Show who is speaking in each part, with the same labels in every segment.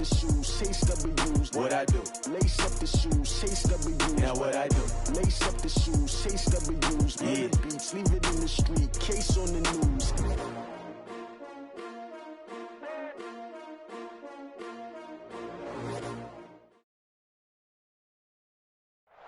Speaker 1: the shoes, chase W's. What I do? Lace up the shoes, chase W's. Now what I do? Lace up the shoes, chase W's. Yeah. The beats, leave it in the street, case on the news.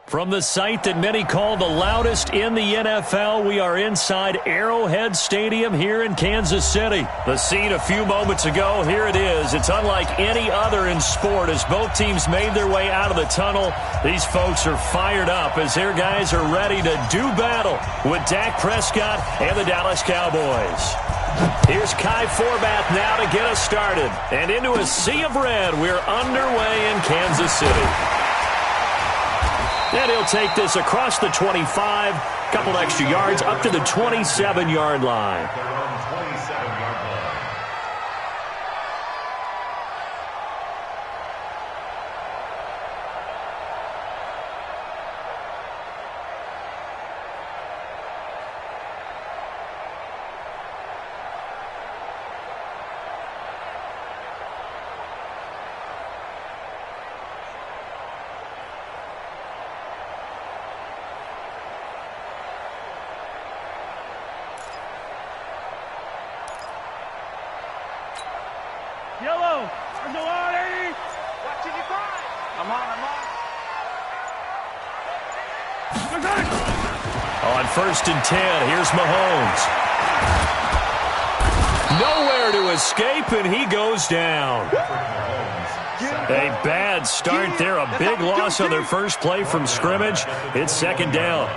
Speaker 2: From the site that many call the loudest in the NFL, we are inside Arrowhead Stadium here in Kansas City. The scene a few moments ago, here it is. It's unlike any other in sport as both teams made their way out of the tunnel. These folks are fired up as their guys are ready to do battle with Dak Prescott and the Dallas Cowboys. Here's Kai Forbath now to get us started. And into a sea of red, we're underway in Kansas City. And he'll take this across the 25, couple extra yards up to the 27-yard line.
Speaker 3: Yellow, there's no Artie. Watching you cry. I'm on.
Speaker 2: On 1st and 10, here's Mahomes. Nowhere to escape, and he goes down. A bad start there, a big loss on their first play from scrimmage. It's 2nd down.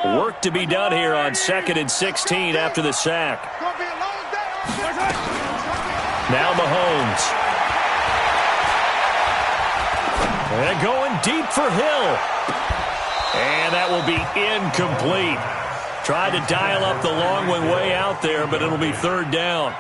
Speaker 2: Work to be done here on 2nd and 16 after the sack. Now Mahomes. And going deep for Hill. And that will be incomplete. Tried to dial up the long one way out there, but it'll be 3rd down.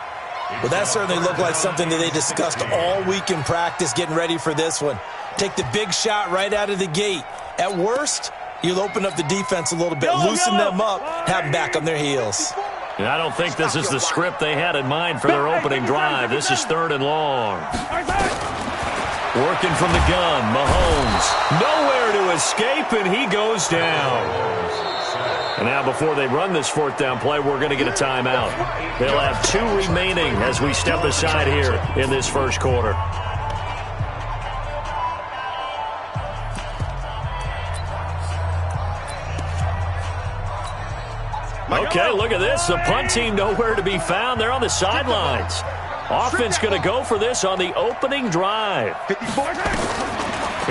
Speaker 4: Well, that certainly looked like something that they discussed all week in practice getting ready for this one. Take the big shot right out of the gate. At worst, you'll open up the defense a little bit, loosen them up, have them back on their heels.
Speaker 2: And I don't think this is the script they had in mind for their opening drive. This is 3rd and long. Working from the gun, Mahomes. Nowhere to escape, and he goes down. And now before they run this 4th down play, we're going to get a timeout. They'll have 2 remaining as we step aside here in this first quarter. Okay, look at this. The punt team nowhere to be found. They're on the sidelines. Offense going to go for this on the opening drive. Here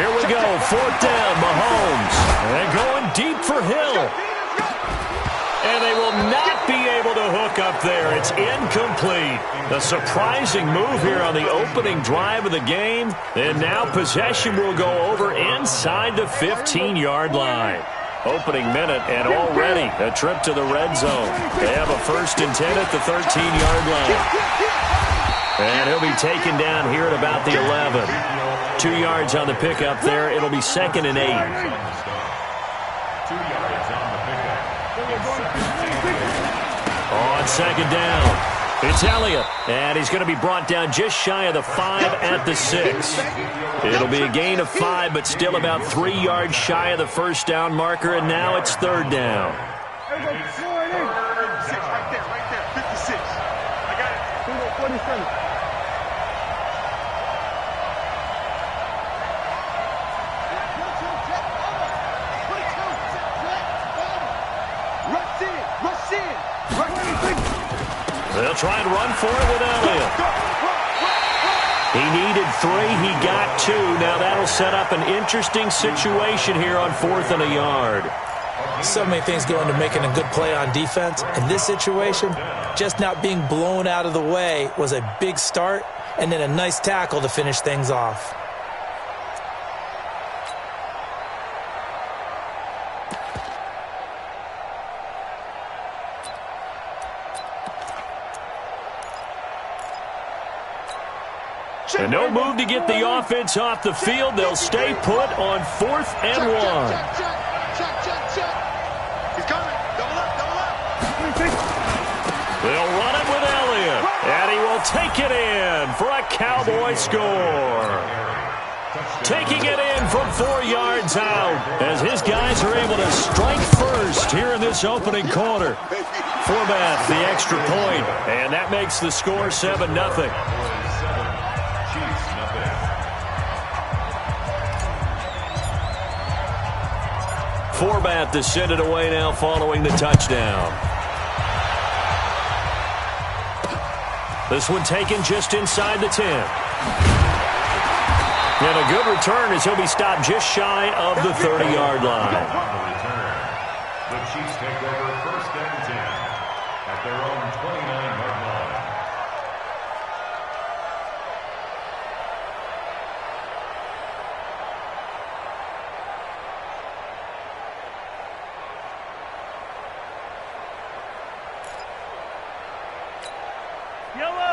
Speaker 2: we go. 4th down, Mahomes. And going deep for Hill. And they will not be able to hook up there. It's incomplete. A surprising move here on the opening drive of the game. And now possession will go over inside the 15-yard line. Opening minute, and already a trip to the red zone. They have a 1st and 10 at the 13-yard line. And he'll be taken down here at about the 11. 2 yards on the pickup there. It'll be 2nd and 8.
Speaker 3: 2 yards on the pickup.
Speaker 2: On 2nd down, it's Elliott. And he's going to be brought down just shy of the 5 at the 6. It'll be a gain of 5, but still about 3 yards shy of the 1st down marker, and now it's 3rd down.
Speaker 3: Right there, 56. I got it. 47.
Speaker 2: They'll try and run for it with Elliott. He needed 3. He got 2. Now that'll set up an interesting situation here on 4th and a yard.
Speaker 4: So many things go into making a good play on defense. In this situation, just not being blown out of the way was a big start, and then a nice tackle to finish things off.
Speaker 2: And no move to get the offense off the field. They'll stay put on 4th and 1.
Speaker 3: He's coming. Double up.
Speaker 2: They'll run it with Elliott. will take it in for a Cowboy score. Taking it in from 4 yards out as his guys are able to strike first here in this opening quarter. Forbath, the extra point, and that makes the score 7-0. Forbath to send it away now following the touchdown. This one taken just inside the 10. And a good return as he'll be stopped just shy of the 30-yard line.
Speaker 5: The Chiefs take over 1st and 10 at their own 29-yard line.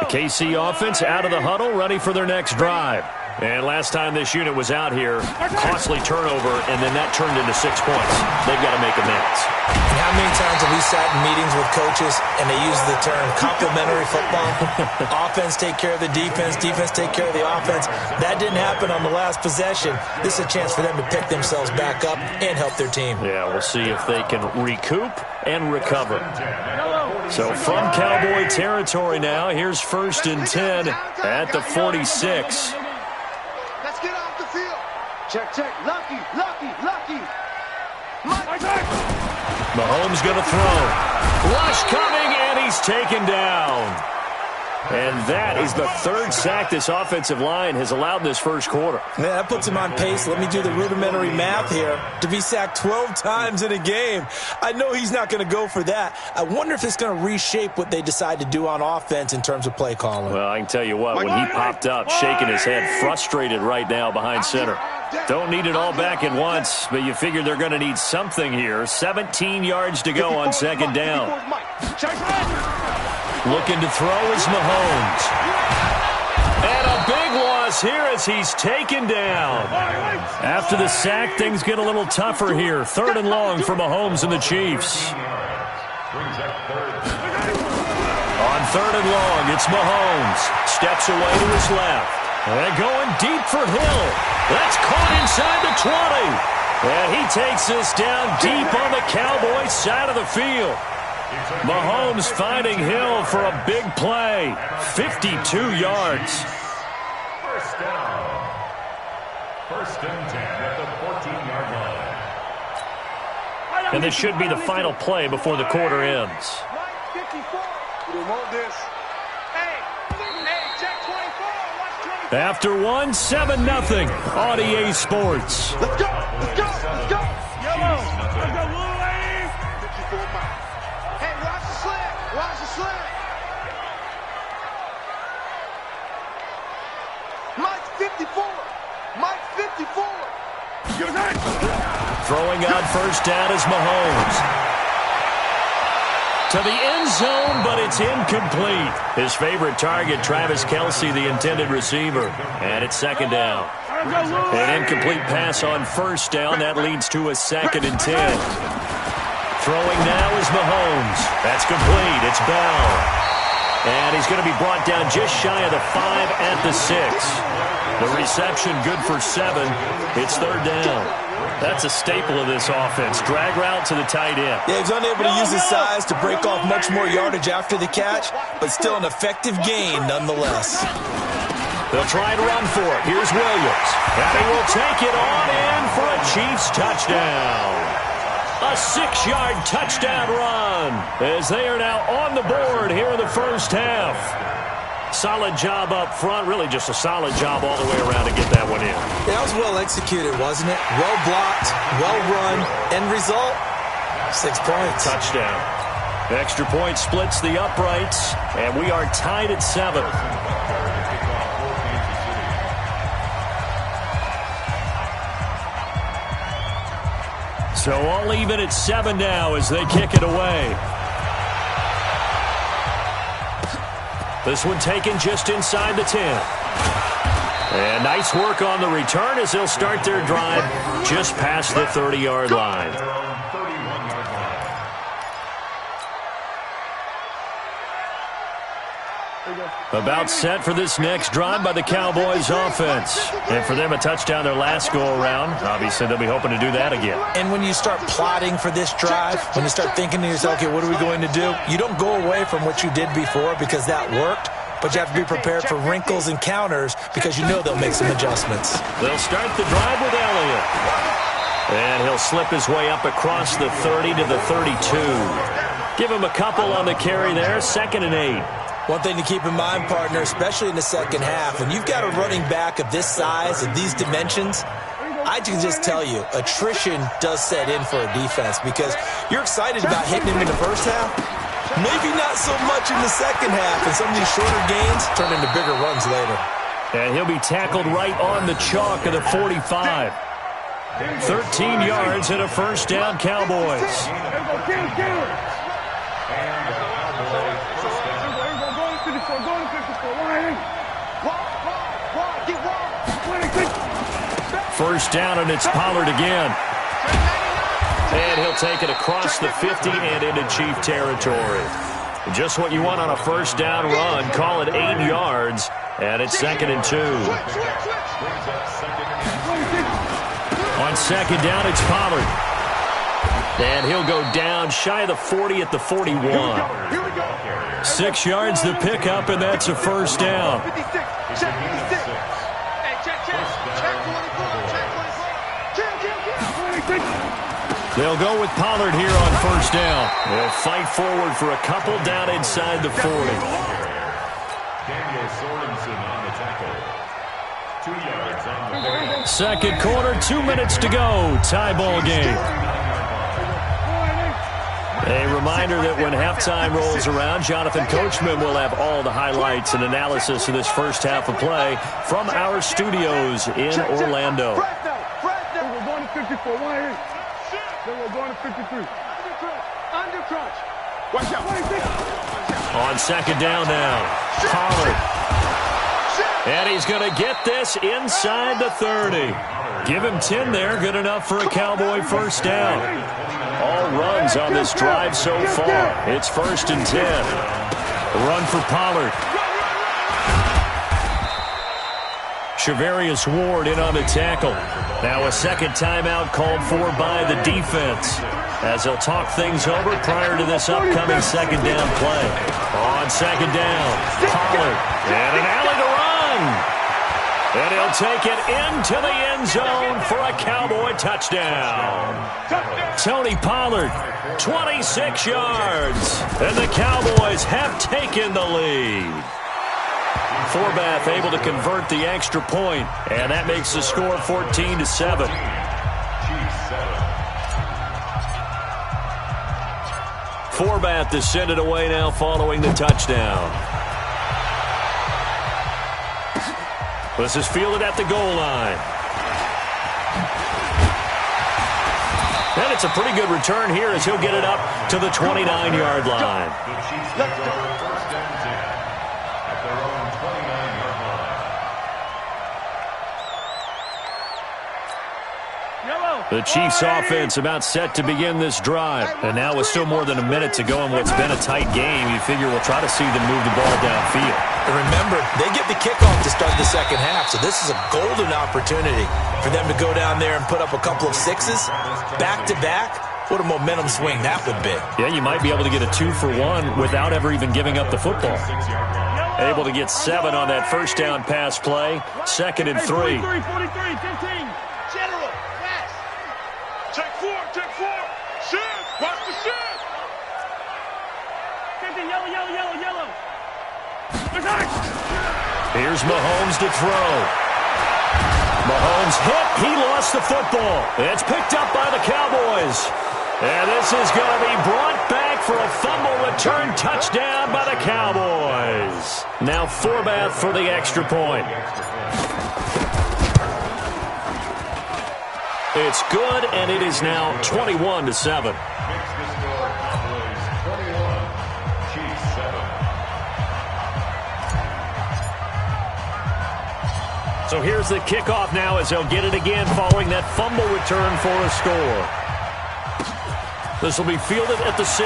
Speaker 2: The KC offense out of the huddle, ready for their next drive. And last time this unit was out here, costly turnover, and then that turned into 6 points. They've got to make amends.
Speaker 4: And how many times have we sat in meetings with coaches and they use the term complementary football? Offense take care of the defense, defense take care of the offense. That didn't happen on the last possession. This is a chance for them to pick themselves back up and help their team.
Speaker 2: Yeah, we'll see if they can recoup and recover. So from Cowboy territory now, here's 1st and 10 at the 46.
Speaker 3: Check, lucky.
Speaker 2: Mahomes going to throw. Rush coming, and he's taken down. And that is the 3rd sack this offensive line has allowed this first quarter.
Speaker 4: Yeah, that puts him on pace. Let me do the rudimentary math here. To be sacked 12 times in a game, I know he's not going to go for that. I wonder if it's going to reshape what they decide to do on offense in terms of play calling.
Speaker 2: Well, I can tell you what, when he popped up, shaking his head, frustrated right now behind center. Don't need it all back at once, but you figure they're going to need something here. 17 yards to go on 2nd down. Looking to throw is Mahomes. And a big loss here as he's taken down. After the sack, things get a little tougher here. 3rd and long for Mahomes and the Chiefs. On 3rd and long, it's Mahomes. Steps away to his left. And going deep for Hill. That's caught inside the 20. And he takes this down deep on the Cowboys side of the field. Mahomes finding Hill for a big play. 52 yards.
Speaker 5: 1st down. 1st and 10 at the 14-yard line.
Speaker 2: And this should be the final play before the quarter ends. After 1, 7-0 on EA Sports.
Speaker 3: Let's go. Yellow. Hey, watch the slant. Mike 54.
Speaker 2: Throwing on 1st down is Mahomes. To the end zone, but it's incomplete. His favorite target, Travis Kelce, the intended receiver. And it's 2nd down. An incomplete pass on 1st down. That leads to a 2nd and 10. Throwing now is Mahomes. That's complete. It's Bell. And he's going to be brought down just shy of the 5 at the 6. The reception good for 7. It's 3rd down. That's a staple of this offense. Drag route to the tight end.
Speaker 4: Yeah, he's unable to use his size to break off much more yardage after the catch, but still an effective gain nonetheless.
Speaker 2: They'll try and run for it. Here's Williams. And he will take it on in for a Chiefs touchdown. A 6-yard touchdown run as they are now on the board here in the first half. Solid job up front. Really just a solid job all the way around to get that one in.
Speaker 4: Yeah, that was well executed, wasn't it? Well blocked, well run. End result, 6 points.
Speaker 2: Touchdown. The extra point splits the uprights, and we are tied at 7. So all even at 7 now as they kick it away. This one taken just inside the 10. And nice work on the return as they'll start their drive just past the 30-yard line. About set for this next drive by the Cowboys offense. And for them, a touchdown their last go-around. Obviously, they'll be hoping to do that again.
Speaker 4: And when you start plotting for this drive, when you start thinking to yourself, okay, what are we going to do? You don't go away from what you did before because that worked, but you have to be prepared for wrinkles and counters because you know they'll make some adjustments.
Speaker 2: They'll start the drive with Elliott. And he'll slip his way up across the 30 to the 32. Give him a couple on the carry there, 2nd and 8.
Speaker 4: One thing to keep in mind, partner, especially in the second half, when you've got a running back of this size, of these dimensions, I can just tell you, attrition does set in for a defense because you're excited about hitting him in the first half. Maybe not so much in the second half, and some of these shorter gains turn into bigger runs later.
Speaker 2: And he'll be tackled right on the chalk of the 45. 13 yards and a first down, Cowboys. First down, and it's Pollard again. And he'll take it across the 50 and into Chief territory. Just what you want on a first down run. Call it 8 yards, and it's 2nd and 2. On second down, it's Pollard. And he'll go down shy of the 40 at the 41. 6 yards the pickup, and that's a first down. They'll go with Pollard here on first down. They'll fight forward for a couple down inside the 40.
Speaker 5: Daniel Sorensen on the tackle. 2 yards on the pickup.
Speaker 2: Second quarter, 2 minutes to go. Tie ball game. A reminder that when halftime rolls around, Jonathan Coachman will have all the highlights and analysis of this first half of play from our studios in Orlando.
Speaker 3: We're going to 54. Then we're going to 53. Under crunch. Watch out.
Speaker 2: On second down now, Pollard. And he's going to get this inside the 30. Give him 10 there, good enough for a Cowboy first down. All runs on this drive so far. It's 1st and 10. A run for Pollard. Shavarius Ward in on the tackle. Now a second timeout called for by the defense as they'll talk things over prior to this upcoming second down play. On second down, Pollard, and an alley to run. And he'll take it into the end zone for a Cowboy touchdown. Tony Pollard, 26 yards, and the Cowboys have taken the lead. Forbath able to convert the extra point, and that makes the score 14-7. Forbath to send it away now following the touchdown. This is fielded at the goal line. And it's a pretty good return here as he'll get it up to the 29-yard line. The Chiefs offense about set to begin this drive. And now with still more than a minute to go in what's been a tight game, you figure we'll try to see them move the ball downfield.
Speaker 4: And remember, they get the kickoff to start the second half, so this is a golden opportunity for them to go down there and put up a couple of sixes back-to-back. What a momentum swing that would be.
Speaker 2: Yeah, you might be able to get a 2-for-1 without ever even giving up the football. Able to get 7 on that first down pass play. 2nd and 3.
Speaker 3: 43, 15. General, pass. Check 4. Shift. Watch the shift. 15, yellow.
Speaker 2: Here's Mahomes to throw. Mahomes hit. He lost the football. It's picked up by the Cowboys. And this is going to be brought back for a fumble return touchdown by the Cowboys. Now Forbath for the extra point. It's good, and it is now 21-7. So here's the kickoff now as they'll get it again following that fumble return for a score. This will be fielded at the 6.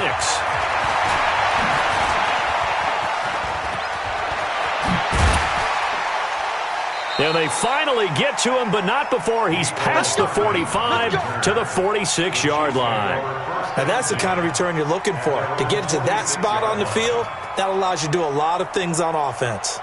Speaker 2: And they finally get to him, but not before he's past the 45 to the 46-yard line.
Speaker 4: Now that's the kind of return you're looking for. To get to that spot on the field, that allows you to do a lot of things on offense.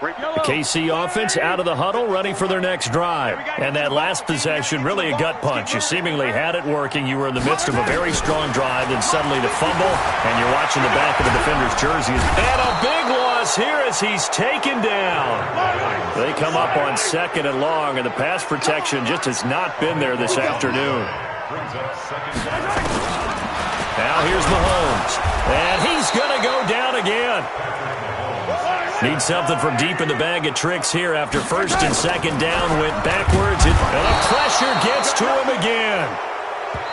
Speaker 2: The KC offense out of the huddle, ready for their next drive. And that last possession, really a gut punch. You seemingly had it working. You were in the midst of a very strong drive, then suddenly the fumble, and you're watching the back of the defender's jersey. And a big loss here as he's taken down. They come up on 2nd and long, and the pass protection just has not been there this afternoon. Now here's Mahomes, and he's going to go down again. Need something from deep in the bag of tricks here after 1st and 2nd down. Went backwards, and the pressure gets to him again.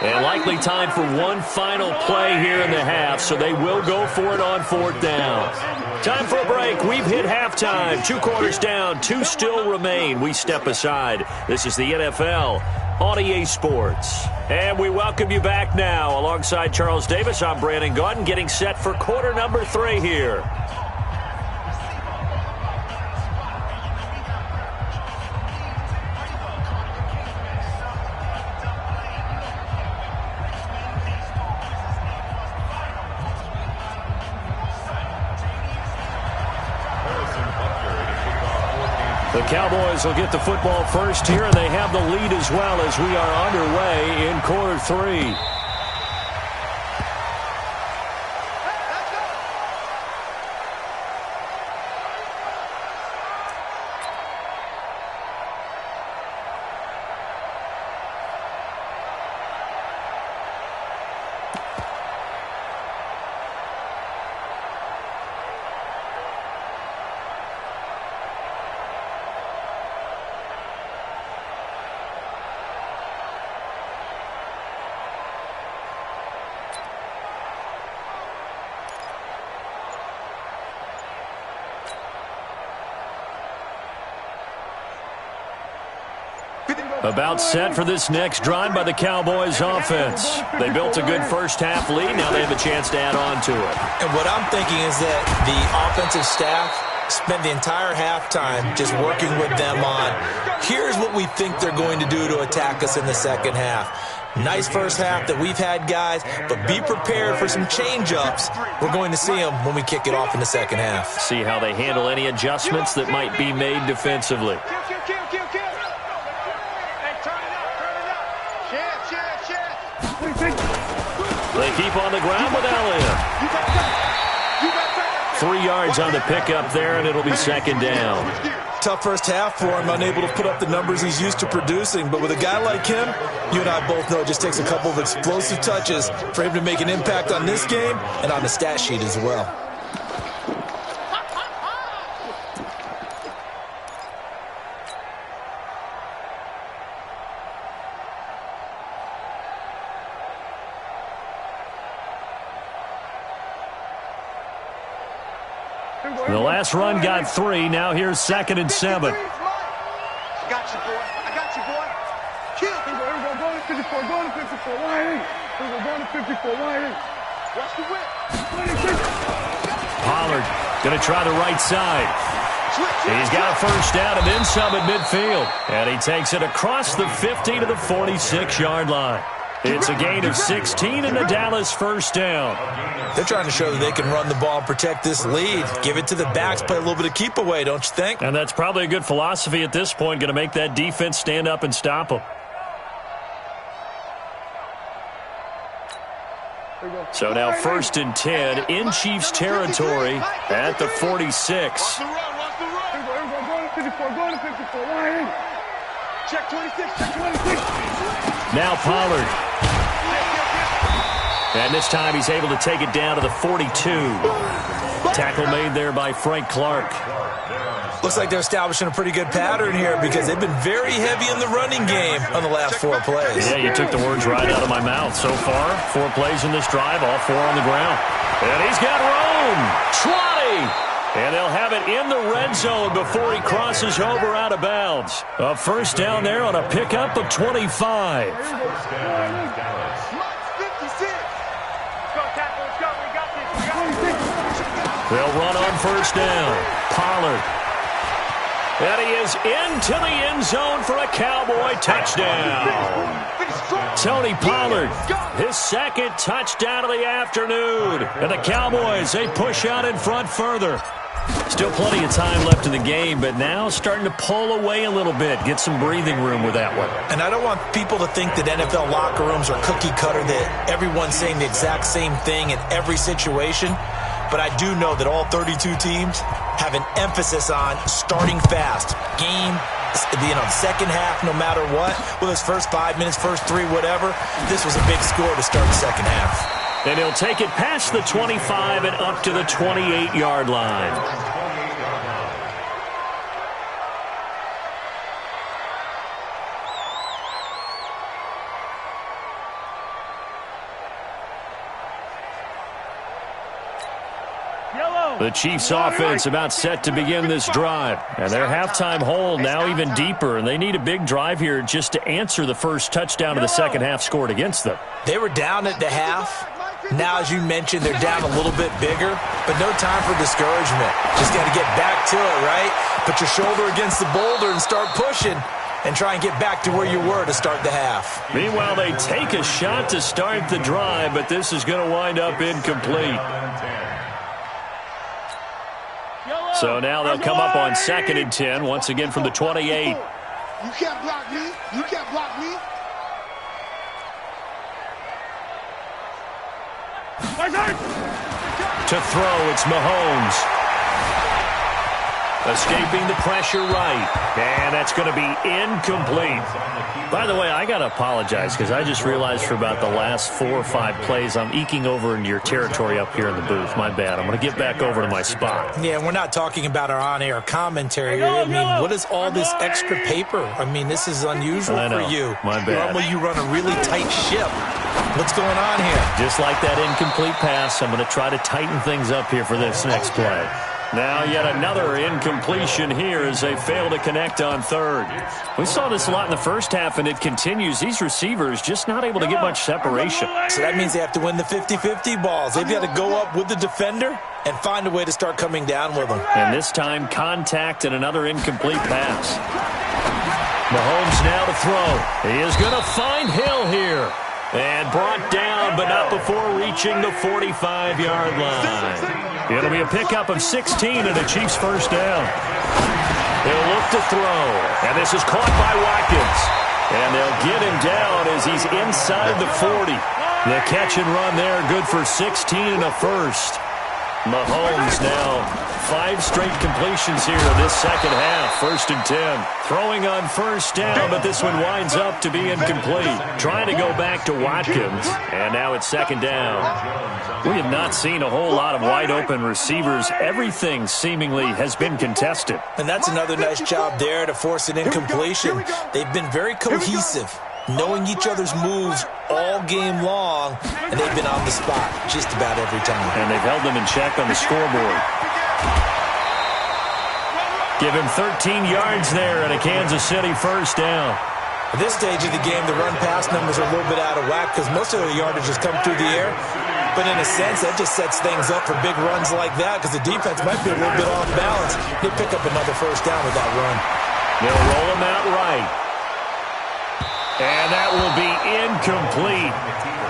Speaker 2: And likely time for one final play here in the half, so they will go for it on 4th down. Time for a break. We've hit halftime. 2 quarters down, 2 still remain. We step aside. This is the NFL on EA Sports. And we welcome you back now. Alongside Charles Davis, I'm Brandon Gaudin, getting set for quarter number 3 here. The Cowboys will get the football first here, and they have the lead as well as we are underway in quarter 3. About set for this next drive by the Cowboys offense. They built a good first-half lead. Now they have a chance to add on to it.
Speaker 4: And what I'm thinking is that the offensive staff spent the entire halftime just working with them on, here's what we think they're going to do to attack us in the second half. Nice first half that we've had, guys, but be prepared for some change-ups. We're going to see them when we kick it off in the second half.
Speaker 2: See how they handle any adjustments that might be made defensively. They keep on the ground with Elliott. 3 yards on the pickup there, and it'll be 2nd down.
Speaker 4: Tough first half for him, unable to put up the numbers he's used to producing. But with a guy like him, you and I both know it just takes a couple of explosive touches for him to make an impact on this game and on the stat sheet as well.
Speaker 2: The last run got 3. Now here's 2nd and 7.
Speaker 3: Got you, boy. I got you, boy. Kill. Here we go. Going to 54. Going to 54. Wide in. Here we go. Going to 54. Wide in. Watch the whip.
Speaker 2: Pollard going to try the right side. He's got a first down and then some at midfield. And he takes it across the 50 to the 46-yard line. It's a gain of 16 and the Dallas first down.
Speaker 4: They're trying to show that they can run the ball and protect this lead. Give it to the backs, play a little bit of keep away, don't you think?
Speaker 2: And that's probably a good philosophy at this point, going to make that defense stand up and stop them. So now 1st and 10 in Chiefs territory at the 46.
Speaker 3: Going to 54. Going to 54. Wide in. Check 26. Check 26.
Speaker 2: Now Pollard. And this time he's able to take it down to the 42. Tackle made there by Frank Clark.
Speaker 4: Looks like they're establishing a pretty good pattern here because they've been very heavy in the running game on the last 4 plays.
Speaker 2: Yeah, you took the words right out of my mouth. So far, 4 plays in this drive, all 4 on the ground. And he's got room. Trotty. And they'll have it in the red zone before he crosses over out of bounds. A first down there on a pickup of 25. They'll run on first down. Pollard. And he is into the end zone for a Cowboy touchdown. Tony Pollard, his second touchdown of the afternoon. And the Cowboys, they push out in front further. Still plenty of time left in the game, but now starting to pull away a little bit. Get some breathing room with that one.
Speaker 4: And I don't want people to think that NFL locker rooms are cookie cutter, that everyone's saying the exact same thing in every situation. But I do know that all 32 teams have an emphasis on starting fast. Game, second half, no matter what. Well, his first 5 minutes, first 3, whatever. This was a big score to start the second half.
Speaker 2: And he'll take it past the 25 and up to the 28-yard line. The Chiefs offense about set to begin this drive. And their halftime hole now even deeper. And they need a big drive here just to answer the first touchdown of the second half scored against them.
Speaker 4: They were down at the half. Now, as you mentioned, they're down a little bit bigger. But no time for discouragement. Just got to get back to it, right? Put your shoulder against the boulder and start pushing. And try and get back to where you were to start the half.
Speaker 2: Meanwhile, they take a shot to start the drive. But this is going to wind up incomplete. So now they'll come up on 2nd and 10, once again from the 28.
Speaker 3: You can't block me. You can't block me.
Speaker 2: To throw, it's Mahomes. Escaping the pressure right. And that's going to be incomplete. By the way, I got to apologize because I just realized for about the last 4 or 5 plays I'm eking over into your territory up here in the booth. My bad. I'm going to get back over to my spot.
Speaker 4: Yeah, we're not talking about our on-air commentary. I mean, what is all this extra paper? I mean, this is unusual for you.
Speaker 2: My bad.
Speaker 4: Normally you run a really tight ship. What's going on here?
Speaker 2: Just like that incomplete pass, I'm going to try to tighten things up here for this next play. Now yet another incompletion here as they fail to connect on 3rd. We saw this a lot in the first half, and it continues. These receivers just not able to get much separation.
Speaker 4: So that means they have to win the 50-50 balls. They've got to go up with the defender and find a way to start coming down with them.
Speaker 2: And this time, contact and another incomplete pass. Mahomes now to throw. He is going to find Hill here. And brought down, but not before reaching the 45-yard line. It'll be a pickup of 16 and a Chiefs first down. He'll look to throw. And this is caught by Watkins. And they'll get him down as he's inside the 40. The catch and run there, good for 16 and a first. Mahomes now 5 straight completions here in this second half. 1st and 10. Throwing on first down, but this one winds up to be incomplete. Trying to go back to Watkins. And now it's 2nd down. We have not seen a whole lot of wide open receivers. Everything seemingly has been contested.
Speaker 4: And that's another nice job there to force an incompletion. They've been very cohesive, knowing each other's moves all game long, and they've been on the spot just about every time.
Speaker 2: And they've held them in check on the scoreboard. Give him 13 yards there and a Kansas City first down.
Speaker 4: At this stage of the game, the run-pass numbers are a little bit out of whack because most of the yardage has come through the air. But in a sense, that just sets things up for big runs like that because the defense might be a little bit off balance. They pick up another first down with that run.
Speaker 2: They'll roll him out right. And that will be incomplete.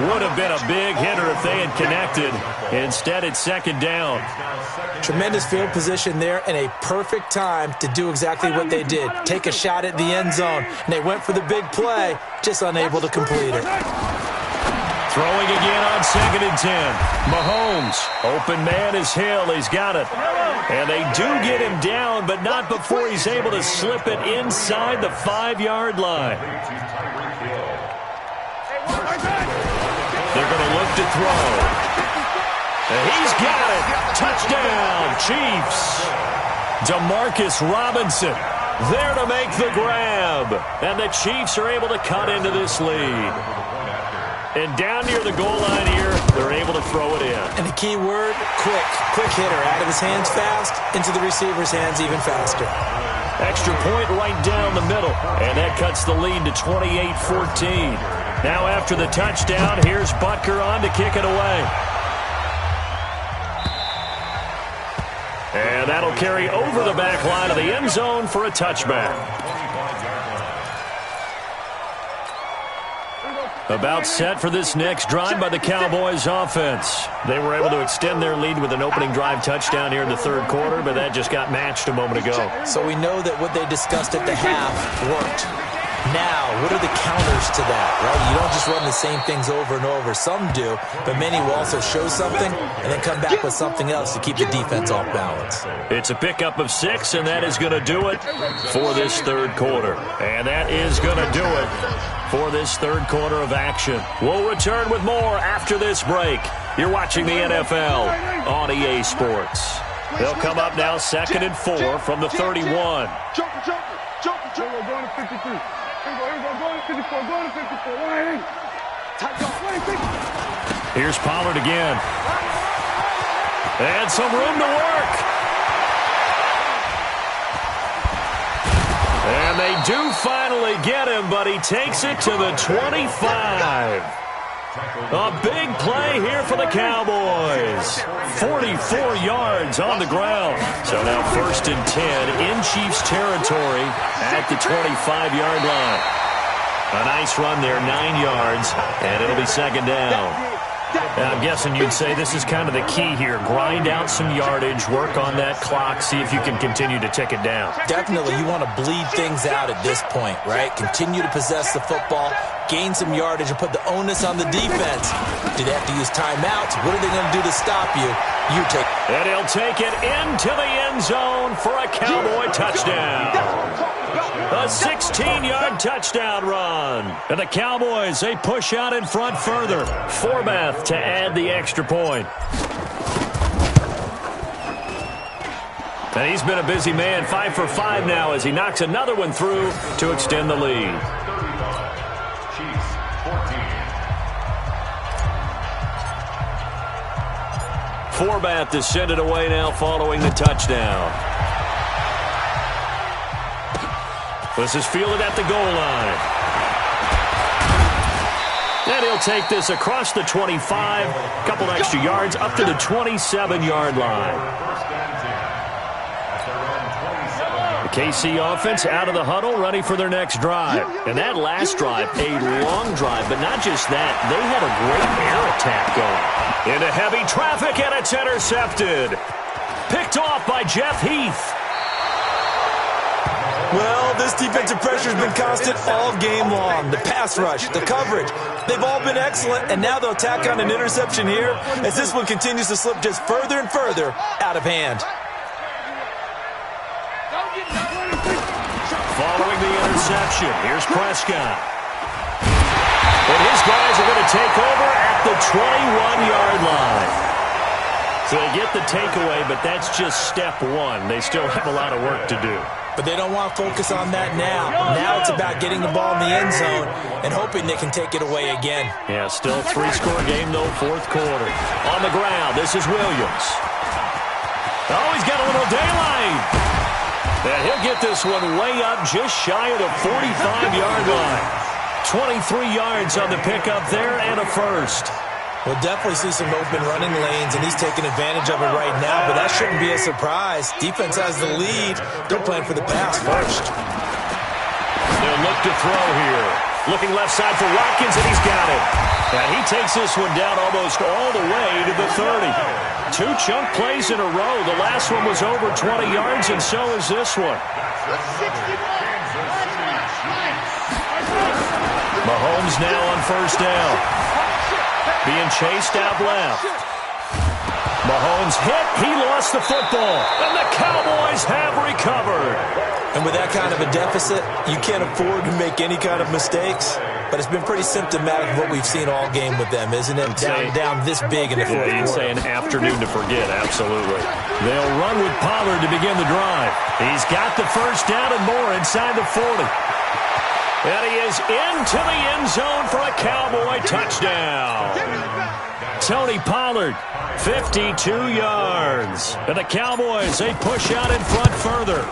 Speaker 2: Would have been a big hitter if they had connected. Instead, it's 2nd down.
Speaker 4: Tremendous field position there and a perfect time to do exactly what they did. Take a shot at the end zone. And they went for the big play, just unable to complete it.
Speaker 2: Throwing again on 2nd and 10. Mahomes. Open man is Hill. He's got it. And they do get him down, but not before he's able to slip it inside the 5-yard line. They're going to look to throw. And he's got it. Touchdown, Chiefs. Demarcus Robinson there to make the grab. And the Chiefs are able to cut into this lead. And down near the goal line here, they're able to throw it in.
Speaker 4: And the key word, quick. Quick hitter. Out of his hands fast, into the receiver's hands even faster.
Speaker 2: Extra point right down the middle. And that cuts the lead to 28-14. Now after the touchdown, here's Butker on to kick it away. And that'll carry over the back line of the end zone for a touchback. About set for this next drive by the Cowboys offense. They were able to extend their lead with an opening drive touchdown here in the third quarter, but that just got matched a moment ago.
Speaker 4: So we know that what they discussed at the half worked. Now, what are the counters to that, right? You don't just run the same things over and over. Some do, but many will also show something and then come back with something else to keep the defense off balance.
Speaker 2: It's a pickup of 6, and that is going to do it for this third quarter. And that is going to do it for this third quarter of action. We'll return with more after this break. You're watching the NFL on EA Sports. They'll come up now 2nd and 4 from the 31.
Speaker 3: Jumper, going to 53. Here we go, going to 54, going to 54. Why?
Speaker 2: Here's Pollard again. And some room to work. And they do finally get him, but he takes it to the 25. A big play here for the Cowboys. 44 yards on the ground. So now 1st and 10 in Chiefs territory at the 25-yard line. A nice run there, 9 yards, and it'll be 2nd down. I'm guessing you'd say this is kind of the key here. Grind out some yardage, work on that clock, see if you can continue to tick it down.
Speaker 4: Definitely, you want to bleed things out at this point, right? Continue to possess the football, gain some yardage, and put the onus on the defense. Do they have to use timeouts? What are they going to do to stop you? You take it.
Speaker 2: And he'll take it into the end zone for a Cowboy touchdown. A 16-yard touchdown run. And the Cowboys, they push out in front further. Forbath to add the extra point. And he's been a busy man, 5 for 5 now as he knocks another one through to extend the lead.
Speaker 5: Chiefs 14.
Speaker 2: Forbath is sent it away now following the touchdown. This is fielded at the goal line. And he'll take this across the 25, a couple extra yards, up to the 27-yard line. The KC offense out of the huddle, ready for their next drive. And that last drive, a long drive, but not just that. They had a great air attack going. Into heavy traffic, and it's intercepted. Picked off by Jeff Heath.
Speaker 4: Well, this defensive pressure has been constant all game long. The pass rush, the coverage, they've all been excellent, and now they'll tack on an interception here as this one continues to slip just further and further out of hand.
Speaker 2: Following the interception, here's Prescott. And his guys are going to take over at the 21-yard line. So they get the takeaway, but that's just step one. They still have a lot of work to do.
Speaker 4: But they don't want to focus on that now. Now it's about getting the ball in the end zone and hoping they can take it away again.
Speaker 2: Yeah, still a 3-score game, though, fourth quarter. On the ground, this is Williams. Oh, he's got a little daylight. And he'll get this one way up just shy of the 45-yard line. 23 yards on the pickup there and a first.
Speaker 4: We'll definitely see some open running lanes, and he's taking advantage of it right now, but that shouldn't be a surprise. Defense has the lead. They're playing for the pass first.
Speaker 2: They'll look to throw here. Looking left side for Watkins, and he's got it. And he takes this one down almost all the way to the 30. 2 chunk plays in a row. The last one was over 20 yards, and so is this one. Mahomes now on first down. Being chased out left. Mahomes hit. He lost the football. And the Cowboys have recovered.
Speaker 4: And with that kind of a deficit, you can't afford to make any kind of mistakes. But it's been pretty symptomatic of what we've seen all game with them, isn't it? Down this big in the fourth quarter.
Speaker 2: You'd say an afternoon to forget, absolutely. They'll run with Pollard to begin the drive. He's got the first down and more inside the 40. And he is into the end zone for a Cowboy touchdown. Tony Pollard, 52 yards. And the Cowboys, they push out in front further.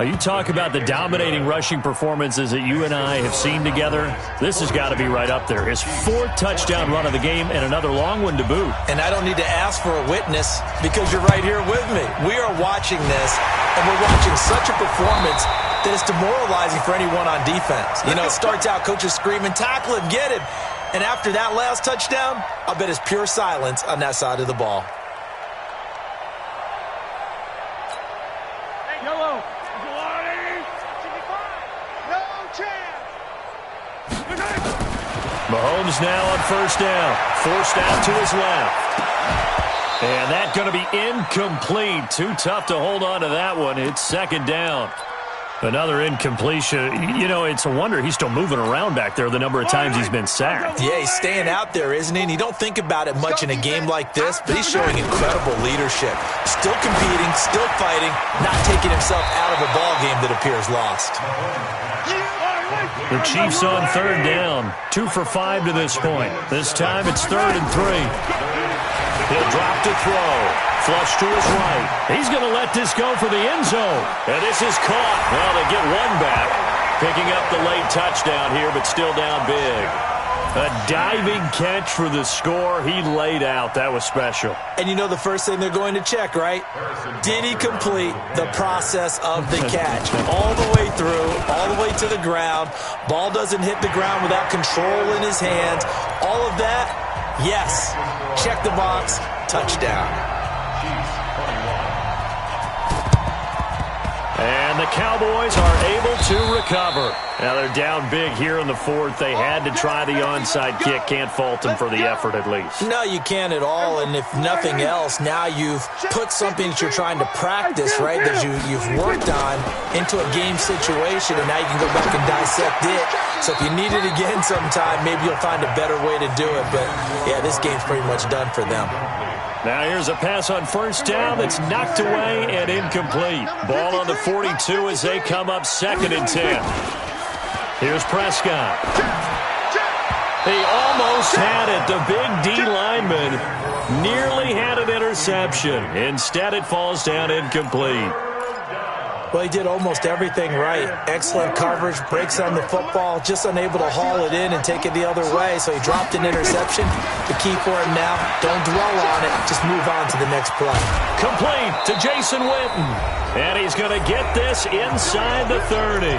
Speaker 2: You talk about the dominating rushing performances that you and I have seen together. This has got to be right up there. His 4th touchdown run of the game and another long one to boot.
Speaker 4: And I don't need to ask for a witness because you're right here with me. We are watching this, and we're watching such a performance that is demoralizing for anyone on defense. You know, it starts out, coaches screaming, tackle him, get him. And after that last touchdown, I bet it's pure silence on that side of the ball.
Speaker 3: Hey, yellow. No chance.
Speaker 2: Mahomes now on first down. Forced out to his left. And that's going to be incomplete. Too tough to hold on to that one. It's second down. Another incompletion. You know, it's a wonder he's still moving around back there the number of times he's been sacked.
Speaker 4: Yeah, he's staying out there, isn't he? And you don't think about it much in a game like this, but he's showing incredible leadership. Still competing, still fighting, not taking himself out of a ball game that appears lost.
Speaker 2: The Chiefs on third down. 2 for 5 to this point. This time it's 3rd and 3. He'll drop to throw. Flush to his right. He's going to let this go for the end zone. And this is caught. Well, they get one back. Picking up the late touchdown here, but still down big. A diving catch for the score. He laid out. That was special.
Speaker 4: And you know the first thing they're going to check, right? Did he complete the process of the catch? All the way through, all the way to the ground. Ball doesn't hit the ground without control in his hands. All of that, yes. Check the box. Touchdown.
Speaker 2: And the Cowboys are able to recover. Now they're down big here in the 4th. They had to try the onside kick. Can't fault them for the effort at least.
Speaker 4: No, you can't at all. And if nothing else, now you've put something that you're trying to practice, right, that you've worked on into a game situation, and now you can go back and dissect it. So if you need it again sometime, maybe you'll find a better way to do it. But, yeah, this game's pretty much done for them.
Speaker 2: Now here's a pass on first down that's knocked away and incomplete. Ball on the 42 as they come up 2nd and 10. Here's Prescott. He almost had it. The big D lineman nearly had an interception. Instead, it falls down incomplete.
Speaker 4: Well, he did almost everything right. Excellent coverage, breaks on the football, just unable to haul it in and take it the other way. So he dropped an interception. The key for him now, don't dwell on it. Just move on to the next play.
Speaker 2: Complete to Jason Witten. And he's going to get this inside the 30.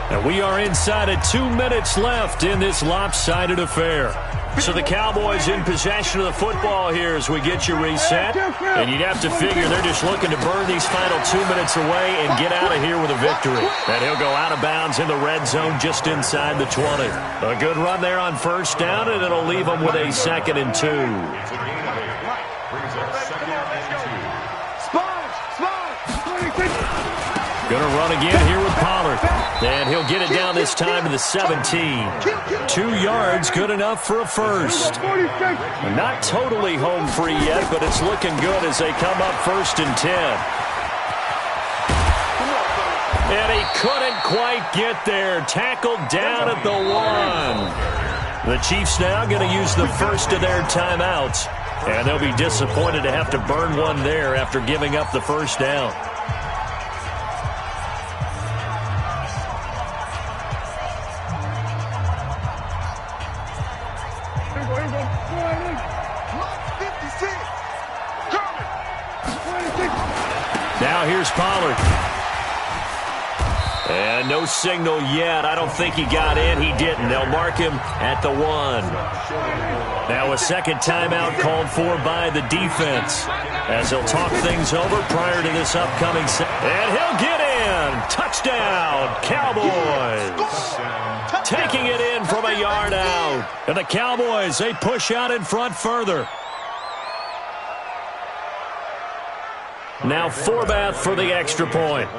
Speaker 2: And we are inside of 2 minutes left in this lopsided affair. So the Cowboys in possession of the football here as we get you reset. And you'd have to figure they're just looking to burn these final 2 minutes away and get out of here with a victory. And he'll go out of bounds in the red zone just inside the 20. A good run there on first down, and it'll leave them with a 2nd and 2. Going to run again here with Pollard. And he'll get it down this time to the 17. 2 yards, good enough for a first. Not totally home free yet, but it's looking good as they come up 1st and 10. And he couldn't quite get there. Tackled down at the 1. The Chiefs now going to use the first of their timeouts. And they'll be disappointed to have to burn one there after giving up the first down. Now here's Pollard. And no signal yet. I don't think he got in. He didn't. They'll mark him at the 1. Now a second timeout called for by the defense as they'll talk things over prior to this upcoming and he'll get in. Touchdown, Cowboys. Taking it in from a yard out. And the Cowboys, they push out in front further. Now Forbath for the extra point.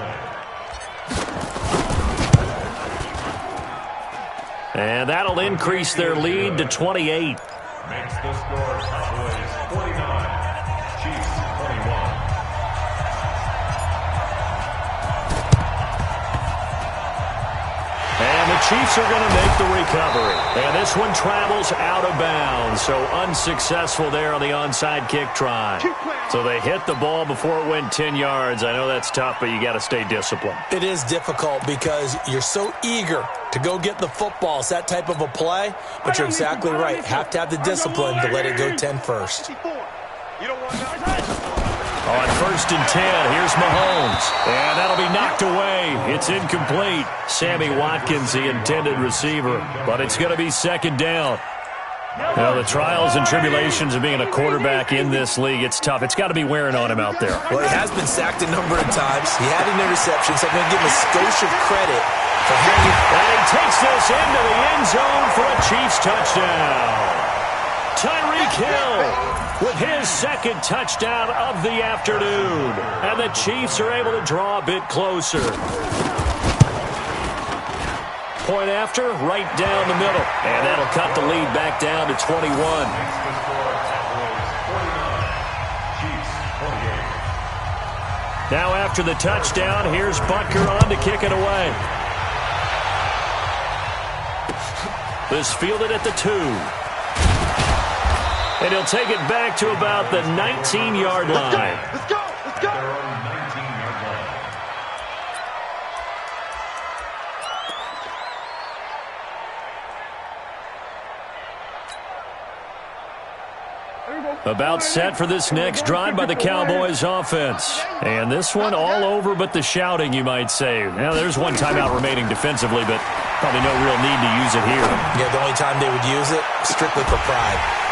Speaker 2: And that'll increase their lead to 28.
Speaker 5: Makes the score Cowboys 49, Chiefs 21.
Speaker 2: And the Chiefs are going to make the recovery. And this one travels out of bounds, so unsuccessful there on the onside kick try. So they hit the ball before it went 10 yards. I know that's tough, but you got to stay disciplined.
Speaker 4: It is difficult because you're so eager to go get the football. It's that type of a play, but you're exactly right. Have to have the discipline to let it go 10 first.
Speaker 2: On 1st and 10, here's Mahomes. And that'll be knocked away. It's incomplete. Sammy Watkins, the intended receiver. But it's going to be 2nd down. Now, the trials and tribulations of being a quarterback in this league, it's tough. It's got to be wearing on him out there.
Speaker 4: Well, he has been sacked a number of times. He had an interception, so I'm going to give him a skosh of credit for hanging.
Speaker 2: And he takes this into the end zone for a Chiefs touchdown. Tyreek Hill with his 2nd touchdown of the afternoon. And the Chiefs are able to draw a bit closer. Point after, right down the middle. And that'll cut the lead back down to 21. Now after the touchdown, here's Butker on to kick it away. This fielded at the 2. And he'll take it back to about the 19-yard line.
Speaker 3: Let's go! Let's go!
Speaker 2: About set for this next drive by the Cowboys offense. And this one all over but the shouting, you might say. Now, there's one timeout remaining defensively, but probably no real need to use it here.
Speaker 4: Yeah, the only time they would use it, strictly for pride.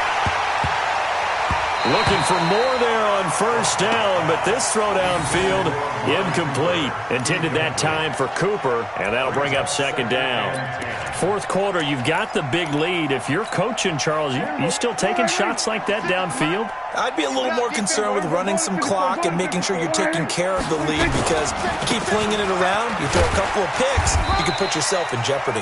Speaker 2: Looking for more there on 1st down, but this throw downfield, incomplete. Intended that time for Cooper, and that'll bring up 2nd down. 4th quarter, you've got the big lead. If you're coaching, Charles, you still taking shots like that downfield?
Speaker 4: I'd be a little more concerned with running some clock and making sure you're taking care of the lead, because you keep flinging it around, you throw a couple of picks, you can put yourself in jeopardy.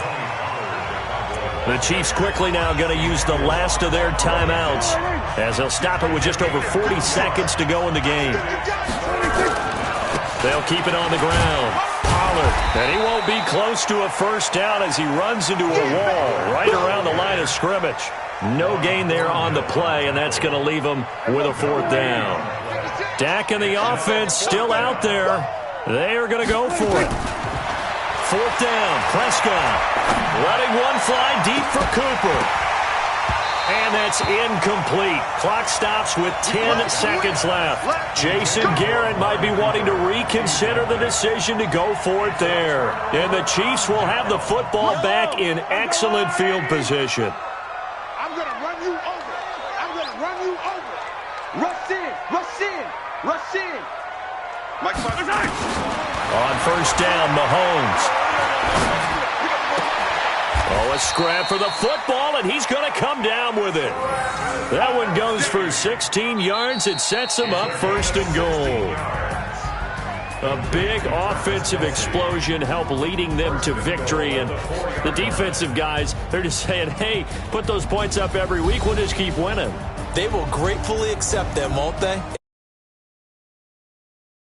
Speaker 2: The Chiefs quickly now going to use the last of their timeouts as they'll stop it with just over 40 seconds to go in the game. They'll keep it on the ground. Pollard, and he won't be close to a 1st down as he runs into a wall right around the line of scrimmage. No gain there on the play, and that's going to leave him with a 4th down. Dak and the offense still out there. They are going to go for it. 4th down, Prescott letting one fly deep for Cooper. And that's incomplete. Clock stops with 10 seconds left. Jason Garrett might be wanting to reconsider the decision to go for it there. And the Chiefs will have the football back in excellent field position.
Speaker 3: I'm going to run you over. I'm going to run you over. Rush in. Rush in. Rush in. Mike,
Speaker 2: on 1st down, Mahomes. Oh, a scrap for the football, and he's going to come down with it. That one goes for 16 yards. It sets him up 1st and goal. A big offensive explosion helped leading them to victory. And the defensive guys, they're just saying, hey, put those points up every week. We'll just keep winning.
Speaker 4: They will gratefully accept them, won't they?